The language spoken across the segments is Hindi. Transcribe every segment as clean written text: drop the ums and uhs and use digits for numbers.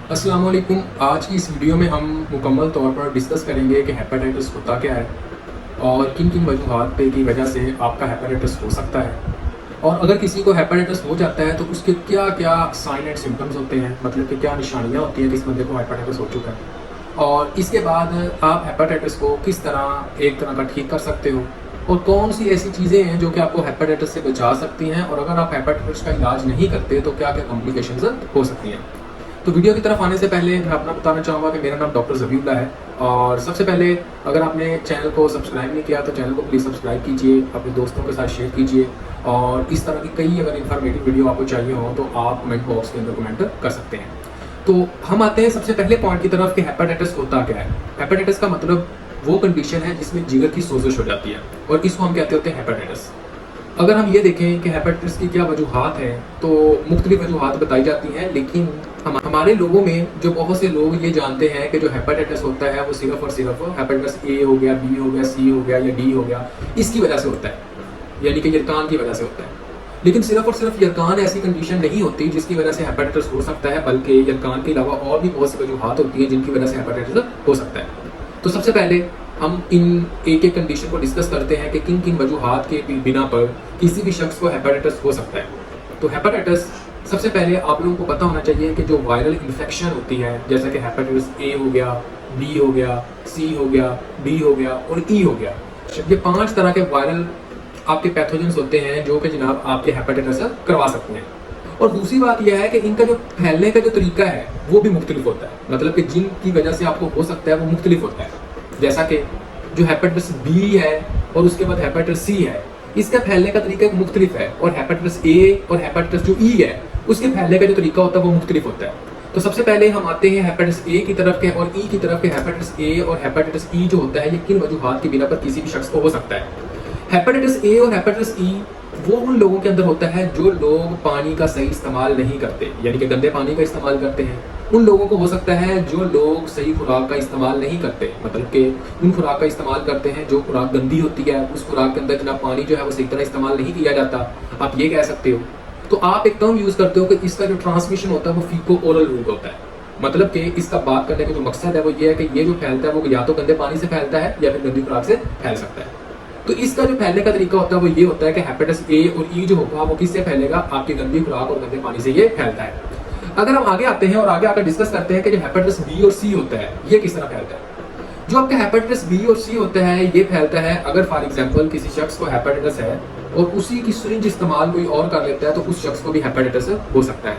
अस्सलाम वालेकुम। आज की इस वीडियो में हम मुकम्मल तौर पर डिस्कस करेंगे कि हेपेटाइटिस होता क्या है और किन किन वजूहात पे की वजह से आपका हेपेटाइटिस हो सकता है, और अगर किसी को हेपेटाइटिस हो जाता है तो उसके क्या क्या साइन एंड सिम्टम्स होते हैं, मतलब कि क्या निशानियाँ होती हैं कि इस बंदे को हेपेटाइटिस हो चुका है, और इसके बाद आप हेपेटाइटिस को किस तरह एक तरह का ठीक कर सकते हो, और कौन सी ऐसी चीज़ें हैं जो कि आपको हेपेटाइटिस से बचा सकती हैं, और अगर आप हेपेटाइटिस का इलाज नहीं करते तो क्या क्या कॉम्प्लिकेशंस हो सकती हैं। तो वीडियो की तरफ आने से पहले मैं अपना बताना चाहूँगा कि मेरा नाम डॉक्टर ज़बीउल्लाह है, और सबसे पहले अगर आपने चैनल को सब्सक्राइब नहीं किया तो चैनल को प्लीज़ सब्सक्राइब कीजिए, अपने दोस्तों के साथ शेयर कीजिए, और इस तरह की कई अगर इन्फॉर्मेटिव वीडियो आपको चाहिए हो तो आप कमेंट बॉक्स के अंदर कमेंट कर सकते हैं। तो हम आते हैं सबसे पहले पॉइंट की तरफ कि हेपेटाइटिस होता क्या है। हेपेटाइटिस का मतलब वो कंडीशन है जिसमें जिगर की सोजिश हो जाती है, और इसको हम कहते होते हैं हेपेटाइटिस। अगर हम ये देखें कि हेपेटाइटिस की क्या वजूहात हैं तो मुख्तलिफ वजूहात बताई जाती हैं, लेकिन हमारे लोगों में जो बहुत से लोग ये जानते हैं कि जो हेपेटाइटिस होता है वो सिर्फ और सिर्फ हेपेटाइटिस ए हो गया, बी हो गया, सी हो गया या डी हो गया, इसकी वजह से होता है, यानी कि यरकान की वजह से होता है। लेकिन सिर्फ और सिर्फ यरकान ऐसी कंडीशन नहीं होती जिसकी वजह से हेपेटाइटिस हो सकता है, बल्कि यरकान के अलावा और भी बहुत सी वजूहात होती हैं जिनकी वजह से हेपेटाइटिस हो सकता है। तो सबसे पहले हम इन एक एक कंडीशन को डिस्कस करते हैं कि किन किन वजूहात के बिना पर किसी भी शख्स को हेपेटाइटिस हो सकता है। तो हेपेटाइटिस सबसे पहले आप लोगों को पता होना चाहिए कि जो वायरल इन्फेक्शन होती है, जैसे कि हेपेटाइटिस ए हो गया, बी हो गया, सी हो गया, डी हो गया और ई हो गया, ये 5 तरह के वायरल आपके पैथोजेंस होते हैं जो कि जनाब आपके हेपेटाइटिस करवा सकते हैं। और दूसरी बात यह है कि इनका जो फैलने का जो तरीका है वो भी मुख्तलिफ होता है, मतलब कि जिनकी वजह से आपको हो सकता है वो मुख्तलिफ होता है। जैसा कि जो हेपेटाइटिस बी है और उसके बाद हेपेटाइटिस सी है, इसका फैलने का तरीका मुख्तलिफ है, और हेपेटाइटिस ए और हेपेटाइटिस जो ई है उसके फैलने का जो तरीका होता है वो मुख्तलिफ होता है। तो सबसे पहले हम आते हैं हेपेटाइटिस ए की तरफ के और ई की तरफ के। हेपेटाइटिस ए और हेपेटाइटिस ई जो होता है ये किन वजूहात की बिना पर किसी भी शख्स को हो सकता है। हेपेटाइटिस ए और हेपेटाइटिस ई वो उन लोगों के अंदर होता है जो लोग पानी का सही इस्तेमाल नहीं करते, यानी कि गंदे पानी का इस्तेमाल करते हैं। उन लोगों को हो सकता है जो लोग सही खुराक का इस्तेमाल नहीं करते, मतलब कि उन खुराक का इस्तेमाल करते हैं जो खुराक गंदी होती है, उस खुराक के अंदर जनाब पानी जो है वो सही तरह इस्तेमाल नहीं किया जाता, आप ये कह सकते हो। तो आप एक टर्म यूज करते हो कि इसका जो ट्रांसमिशन होता है वो फीको ओरल रूट होता है, मतलब कि इसका बात करने का जो मकसद है वो ये है कि ये जो फैलता है वो या तो गंदे पानी से फैलता है या फिर गंदी खुराक से फैल सकता है। तो इसका जो फैलने का तरीका होता है वो ये होता है कि हेपेटाइटिस ए और ई जो होगा वो किससे फैलेगा, आपकी गंदी खुराक और गंदे पानी से ये फैलता है। अगर हम आगे आते हैं और आगे आकर डिस्कस करते हैं कि जो हेपेटाइटिस बी और सी होता है ये किस तरह फैलता है। जो आपका हेपेटाइटिस बी और सी होता है ये फैलता है अगर फॉर एग्जांपल किसी शख्स को हेपेटाइटिस है और उसी की सिरिंज इस्तेमाल कोई और कर लेता है तो उस शख्स को भी हेपेटाइटिस हो सकता है,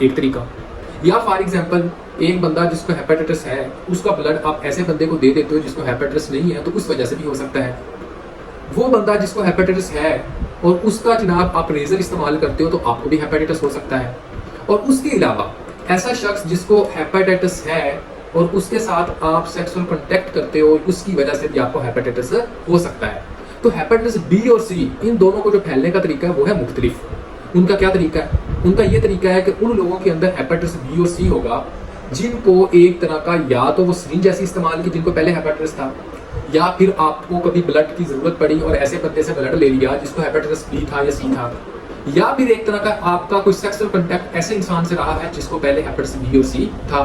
एक तरीका। या फॉर एग्जांपल एक बंदा जिसको हेपेटाइटिस है उसका ब्लड आप ऐसे बंदे को दे देते हो जिसको हेपेटाइटिस नहीं है, तो उस वजह से भी हो सकता है। वो बंदा जिसको हेपेटाइटिस है और उसका जनाब आप रेजर इस्तेमाल करते हो तो आपको भी हेपेटाइटिस हो सकता है। और उसके अलावा ऐसा शख्स जिसको हेपेटाइटिस है और उसके साथ आप सेक्सुअल कांटेक्ट करते हो, उसकी वजह से भी आपको हेपेटाइटिस हो सकता है। तो हेपेटाइटिस बी और सी इन दोनों को जो फैलने का तरीका है वो है मुख्तलिफ। उनका क्या तरीका है? उनका ये तरीका है कि उन लोगों के अंदर हेपेटाइटिस बी और सी होगा जिनको एक तरह का या तो वो सिरिंज ऐसी इस्तेमाल की जिनको पहले हेपेटाइटिस था, या फिर आपको कभी ब्लड की जरूरत पड़ी और ऐसे बंदे से ब्लड ले लिया जिसको हेपेटाइटिस बी था या सी था, या फिर एक तरह का आपका कोई सेक्सुअल कांटेक्ट ऐसे इंसान से रहा है जिसको पहले हेपेटाइटिस बी और सी था,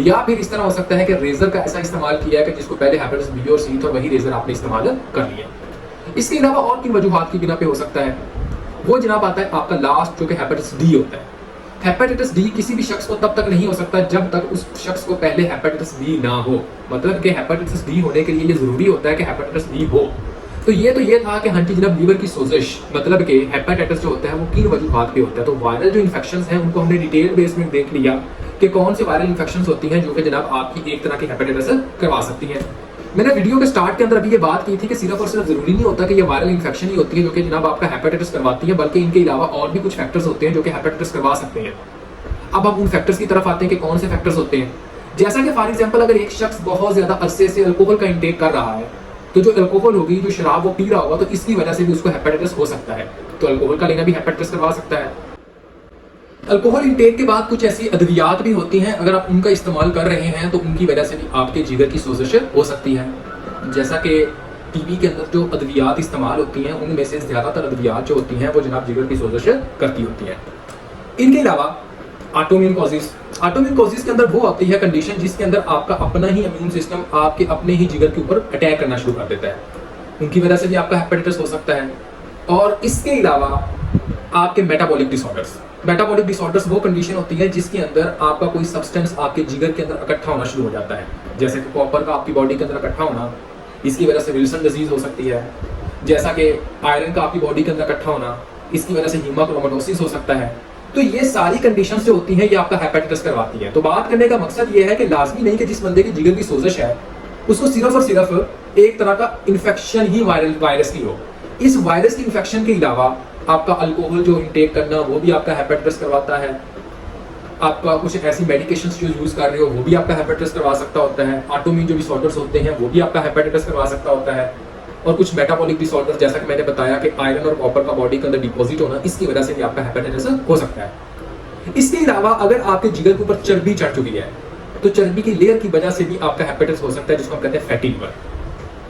या फिर इस तरह हो सकता है कि रेजर का ऐसा इस्तेमाल किया है कि जिसको पहले हेपेटाइटिस बी और सी था वही रेजर आपने इस्तेमाल कर लिया। इसके अलावा और किन वजूहात की बिना पे हो सकता है, वो जनाब आता है आपका लास्ट जो कि हेपेटाइटिस डी होता है। हेपेटाइटिस डी किसी भी शख्स को तब तक नहीं हो सकता जब तक उस शख्स को पहले हेपेटाइटिस बी ना हो, मतलब कि हेपेटाइटिस डी होने के लिए ये जरूरी होता है कि हेपेटाइटिस बी हो। तो ये था कि हाँ जी जनाब लीवर की सोजिश, मतलब कि हेपेटाइटिस जो होता है वो किन वजूहात पे होता है। तो वायरल जो इन्फेक्शंस हैं उनको हमने डिटेल बेस में देख लिया कि कौन से वायरल इन्फेक्शंस होती हैं जो कि जनाब आपकी एक तरह की हेपेटाइटिस करवा सकती हैं। मैंने वीडियो के स्टार्ट के अंदर अभी ये बात की थी कि सिर्फ और सिर्फ जरूरी नहीं होता कि ये वायरल इन्फेक्शन ही होती है जो कि जनाब आपका हेपेटाइटिस करवाती है, बल्कि इनके अलावा और भी कुछ फैक्टर्स होते हैं जो कि हेपेटाइटिस करवा सकते हैं। अब हम उन फैक्टर्स की तरफ आते हैं कि कौन से फैक्टर्स होते हैं। जैसा कि फॉर एग्जांपल अगर एक शख्स बहुत ज्यादा अरसे से अल्कोहल का इंटेक कर रहा है तो जो अल्कोहल होगी, जो शराब वो पी रहा होगा, तो इसकी वजह से भी उसको हेपेटाइटिस हो सकता है। तो अल्कोहल का लेना भी हेपेटाइटिस करवा सकता है। अल्कोहल इंटेक के बाद कुछ ऐसी अद्वियात भी होती हैं, अगर आप उनका इस्तेमाल कर रहे हैं तो उनकी वजह से भी आपके जिगर की सोजिश हो सकती है। जैसा कि टीबी के अंदर जो अद्वियात इस्तेमाल होती हैं उनमें से ज्यादातर अद्वियात जो होती हैं वो जनाब जिगर की सोजिश करती होती हैं। इनके अलावा ऑटोइम्यून कॉजेज। ऑटोइम्यून कॉजेज के अंदर वो आती है कंडीशन जिसके अंदर आपका अपना ही इम्यून सिस्टम आपके अपने ही जिगर के ऊपर अटैक करना शुरू कर देता है, उनकी वजह से भी आपका हेपेटाइटिस हो सकता है। और इसके अलावा आपके मेटाबॉलिक डिसऑर्डर्स। मेटाबॉलिक डिसऑर्डर्स वो कंडीशन होती है जिसके अंदर आपका कोई सब्सटेंस आपके जिगर के अंदर इकट्ठा होना शुरू हो जाता है, जैसे कि कॉपर का आपकी बॉडी के अंदर इकट्ठा होना, इसकी वजह से विल्सन डिजीज हो सकती है। जैसा कि आयरन का आपकी बॉडी के अंदर इकट्ठा होना, इसकी वजह से हीमाक्रोमेटोसिस हो सकता है। तो ये सारी कंडीशंस जो होती हैं ये आपका हेपेटाइटिस करवाती है। तो बात करने का मकसद ये है कि लाजमी नहीं कि जिस बंदे की जिगर की सोजिश है उसको सिर्फ और सिर्फ एक तरह का इन्फेक्शन ही वायरस की हो। इस वायरस की इन्फेक्शन के अलावा आपका अल्कोहल जो इंटेक करना वो भी आपका हेपेटाइटिस करवाता है। आपका कुछ ऐसी मेडिकेशंस जो यूज कर रहे हो वो भी आपका हेपेटाइटिस करवा सकता होता है। ऑटोइम्यून जो डिसऑर्डर्स होते हैं वो भी आपका हेपेटाइटिस करवा सकता होता है। और कुछ मेटाबॉलिक डिसऑर्डर्स जैसा कि मैंने बताया कि आयरन और कॉपर का बॉडी के अंदर डिपॉजिट होना, इसकी वजह से भी आपका हेपेटाइटिस हो सकता है। इसके अलावा अगर आपके जिगर के ऊपर चर्बी चढ़ चुकी है तो चर्बी की लेयर की वजह से भी आपका हेपेटाइटिस हो सकता है, जिसको हम कहते हैं फैटी लिवर।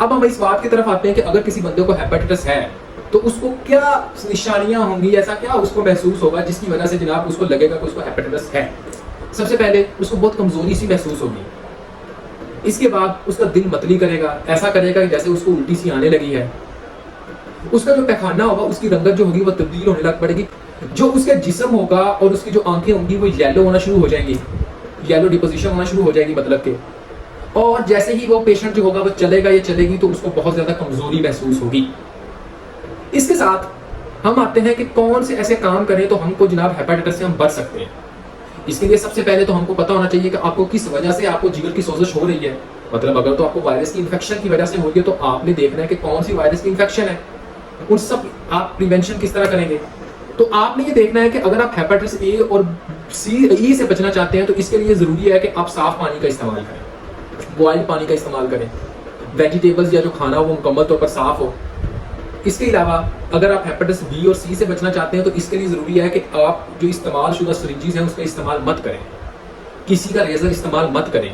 अब हम इस बात की तरफ आते हैं कि अगर किसी बंदे को हेपेटाइटिस है तो उसको क्या निशानियां होंगी, ऐसा क्या उसको महसूस होगा जिसकी वजह से जनाब उसको लगेगा कि उसको हेपेटाइटिस है। सबसे पहले उसको बहुत कमजोरी सी महसूस होगी। इसके बाद उसका दिल मतली करेगा, ऐसा करेगा कि जैसे उसको उल्टी सी आने लगी है। उसका जो पैखाना होगा उसकी रंगत जो होगी वो तब्दील होने लग पड़ेगी। जो उसका जिस्म होगा और उसकी जो आंखें होंगी वो येलो होना शुरू हो जाएंगी, येलो डिपोजिशन होना शुरू हो जाएगी मतलब के। और जैसे ही वो पेशेंट जो होगा वो चलेगा या चलेगी तो उसको बहुत ज्यादा कमजोरी महसूस होगी। इसके साथ हम आते हैं कि कौन से ऐसे काम करें तो हमको जनाब हेपेटाइटिस से हम बच सकते हैं। इसके लिए सबसे पहले तो हमको पता होना चाहिए कि आपको किस वजह से आपको जिगर की सोजिश हो रही है। मतलब अगर तो आपको वायरस की इन्फेक्शन की वजह से हो रही है तो आपने देखना है कि कौन सी वायरस की इन्फेक्शन है, उन सब आप प्रिवेंशन किस तरह करेंगे। तो आपने ये देखना है कि अगर आप हेपेटाइटिस ए और ई से बचना चाहते हैं तो इसके लिए जरूरी है कि आप साफ पानी का इस्तेमाल करें, बॉइल्ड पानी का इस्तेमाल करें, वेजिटेबल्स या जो खाना हो वो मुकम्मल तौर पर साफ हो। इसके अलावा अगर आप हेपेटाइटिस बी और सी से बचना चाहते हैं तो इसके लिए ज़रूरी है कि आप जो इस्तेमाल शुदा सिरिंजेस हैं उसका इस्तेमाल मत करें, किसी का रेजर इस्तेमाल मत करें।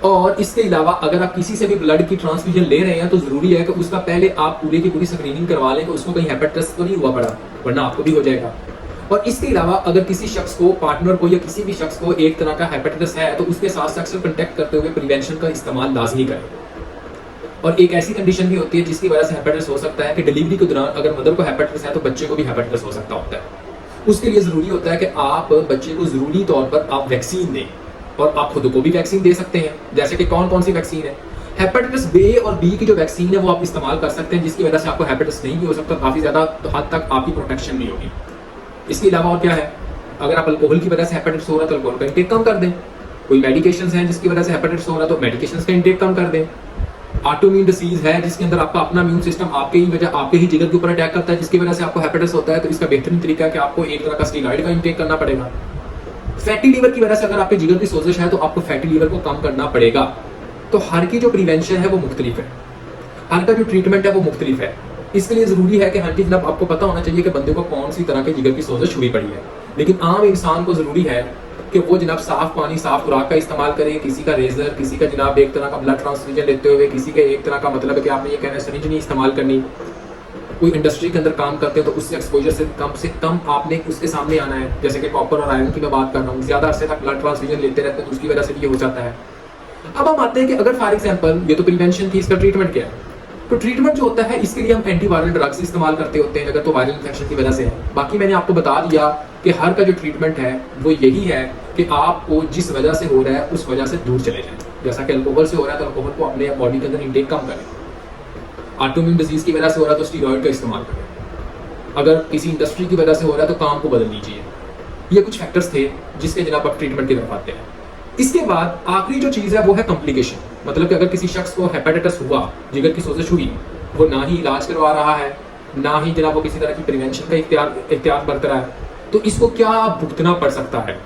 और इसके अलावा अगर आप किसी से भी ब्लड की ट्रांसफ्यूजन ले रहे हैं तो ज़रूरी है कि उसका पहले आप पूरी की पूरी स्क्रीनिंग करवा लें कि उसको कहीं हेपेटाइटिस तो नहीं हुआ पड़ा, वरना आपको भी हो जाएगा। और इसके अलावा अगर किसी शख्स को, पार्टनर को या किसी भी शख्स को एक तरह का हेपेटाइटिस है तो उसके साथ सेक्सुअल कॉन्टैक्ट करते हुए प्रिवेंशन का इस्तेमाल लाजमी करें। और एक ऐसी कंडीशन भी होती है जिसकी वजह से हेपेटाइटिस हो सकता है कि डिलीवरी के दौरान अगर मदर को हेपेटाइटिस है तो बच्चे को भी हेपेटाइटिस हो सकता होता है। उसके लिए ज़रूरी होता है कि आप बच्चे को ज़रूरी तौर पर आप वैक्सीन दें, और आप खुद को भी वैक्सीन दे सकते हैं। जैसे कि कौन कौन सी वैक्सीन है, हेपेटाइटिस ए और बी की जो वैक्सीन है वो आप इस्तेमाल कर सकते हैं, जिसकी वजह से आपको हेपेटाइटिस नहीं भी हो सकता, काफ़ी ज़्यादा हद तक आपकी प्रोटेक्शन भी होगी। इसके अलावा और क्या है, अगर आप अल्कोहल की वजह से हेपेटाइटिस हो रहा है तो अल्कोहल का इंटेक कम कर दें। कोई मेडिकेशंस हैं जिसकी वजह से हेपेटाइटिस हो रहा है तो मेडिकेशंस का इंटेक कम कर दें। ऑटोइम्यून डिसीज है जिसके अंदर आपका अपना इम्यून सिस्टम आपके ही जिगर के ऊपर अटैक करता है, जिसकी वजह से आपको हेपेटाइटिस होता है, तो इसका बेहतरीन तरीका है कि आपको एक तरह का स्टेरॉइड का इंटेक करना पड़ेगा। फैटी लीवर की वजह से अगर आपके जिगर की सोजिश है तो आपको फैटी लीवर को कम करना पड़ेगा। तो हर की जो प्रिवेंशन है वो मुख्तलिफ है, हर का जो ट्रीटमेंट है वो मुख्तलिफ है। इसके लिए जरूरी है कि हाँ जी जनाब आपको पता होना चाहिए कि बंदे को कौन सी तरह के जिगर की सोजिश हुई पड़ी है। लेकिन आम इंसान को जरूरी है कि वो जनाब साफ पानी, साफ खुराक का इस्तेमाल करे। किसी का रेजर, किसी का जनाब एक तरह का ब्लड ट्रांसफ्यूजन लेते हुए, किसी का एक तरह का मतलब है कि आपने ये कहना है सिरिंज नहीं इस्तेमाल करनी। कोई इंडस्ट्री के अंदर काम करते हैं तो उससे एक्सपोजर से कम आपने उसके सामने आना है। जैसे कि कॉपर और आयरन की मैं बात कर रहा हूँ, ज़्यादा अरसे तक ब्लड ट्रांसफ्यूजन लेते रहते हैं तो उसकी वजह से भी ये हो जाता है। अब हम आते हैं कि अगर फॉर एग्जाम्पल ये तो प्रिवेंशन थी, इसका ट्रीटमेंट क्या है। तो ट्रीटमेंट जो होता है इसके लिए हम एंटीवायरल ड्रग्स इस्तेमाल करते होते हैं अगर तो वायरल इन्फेक्शन की वजह से है। बाकी मैंने आपको बता दिया कि हर का जो ट्रीटमेंट है वो यही है कि आपको जिस वजह से हो रहा है उस वजह से दूर चले जाएं। जैसा कि अल्कोहल से हो रहा है तो अल्कोहल को अपने बॉडी के अंदर इंटेक कम करें। ऑटोइम्यून डिजीज की वजह से हो रहा है तो स्टीरॉइड का इस्तेमाल करें। अगर किसी इंडस्ट्री की वजह से हो रहा है तो काम को बदल लीजिए। ये कुछ फैक्टर्स थे जिसके जनाब आप ट्रीटमेंट की तरफ आते हैं। इसके बाद आखिरी जो चीज़ है वो है कॉम्प्लिकेशन। मतलब कि अगर किसी शख्स को हेपेटाइटिस हुआ, जिगर की सोजिश हुई, वो ना ही इलाज करवा रहा है, ना ही जनाब वो किसी तरह की प्रिवेंशन का इख्तियार बरत रहा है, तो इसको क्या भुगतना पड़ सकता है।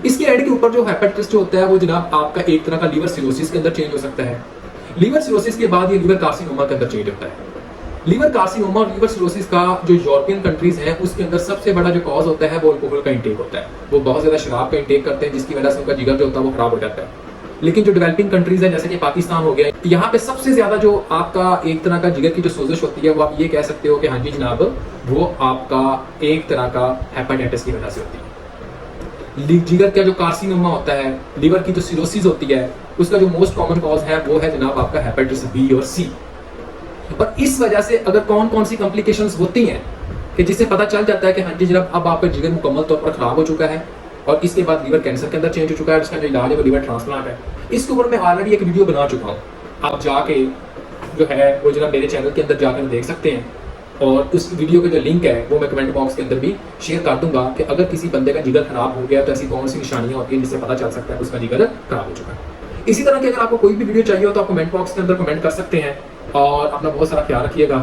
इसके एंड के ऊपर जो हेपेटाइटिस जो होता है वो जनाब आपका एक तरह का लीवर सिरोसिस के अंदर चेंज हो सकता है। लीवर सिरोसिस के बाद ये लीवर कार्सिनोमा के अंदर चेंज होता है। लीवर कार्सिनोमा और लीवर सिरोसिस का जो यूरोपियन कंट्रीज हैं उसके अंदर सबसे बड़ा जो कॉज होता है वो अल्कोहल का इंटेक होता है। वो बहुत ज्यादा शराब का इंटेक करते हैं जिसकी वजह से उनका जिगर जो होता है वो खराब हो जाता है। लेकिन जो डेवलपिंग कंट्रीज है जैसे कि पाकिस्तान हो गया, यहाँ पे सबसे ज्यादा जो आपका एक तरह का जिगर की जो सोजिश होती है वो आप ये कह सकते हो कि हाँ जी जनाब वो आपका एक तरह का हेपेटाइटिस की वजह से होती है। जिगर का जो कार्सिनोमा होता है, लीवर की जो सिरोसिस होती है, उसका जो मोस्ट कॉमन कॉज है वो है जनाब आपका हेपेटाइटिस बी और सी। और इस वजह से अगर कौन कौन सी कॉम्प्लिकेशंस होती हैं कि जिससे पता चल जाता है कि हाँ जी जनाब अब आपका जिगर मुकम्मल तौर पर खराब हो चुका है और इसके बाद लीवर कैंसर के अंदर चेंज हो चुका है, इसका जो इलाज है वो लीवर ट्रांसप्लांट है। इसके ऊपर मैं ऑलरेडी एक वीडियो बना चुका हूँ, आप जाके जो है वो जनाब मेरे चैनल के अंदर जाकर देख सकते हैं। और उस वीडियो का जो लिंक है वो मैं कमेंट बॉक्स के अंदर भी शेयर कर दूंगा कि अगर किसी बंदे का जिगर खराब हो गया तो ऐसी कौन सी निशानियां होती हैं जिससे पता चल सकता है कि उसका जिगर खराब हो चुका है। इसी तरह की अगर आपको कोई भी वीडियो चाहिए हो तो आप कमेंट बॉक्स के अंदर कमेंट कर सकते हैं और अपना बहुत सारा ख्याल रखिएगा।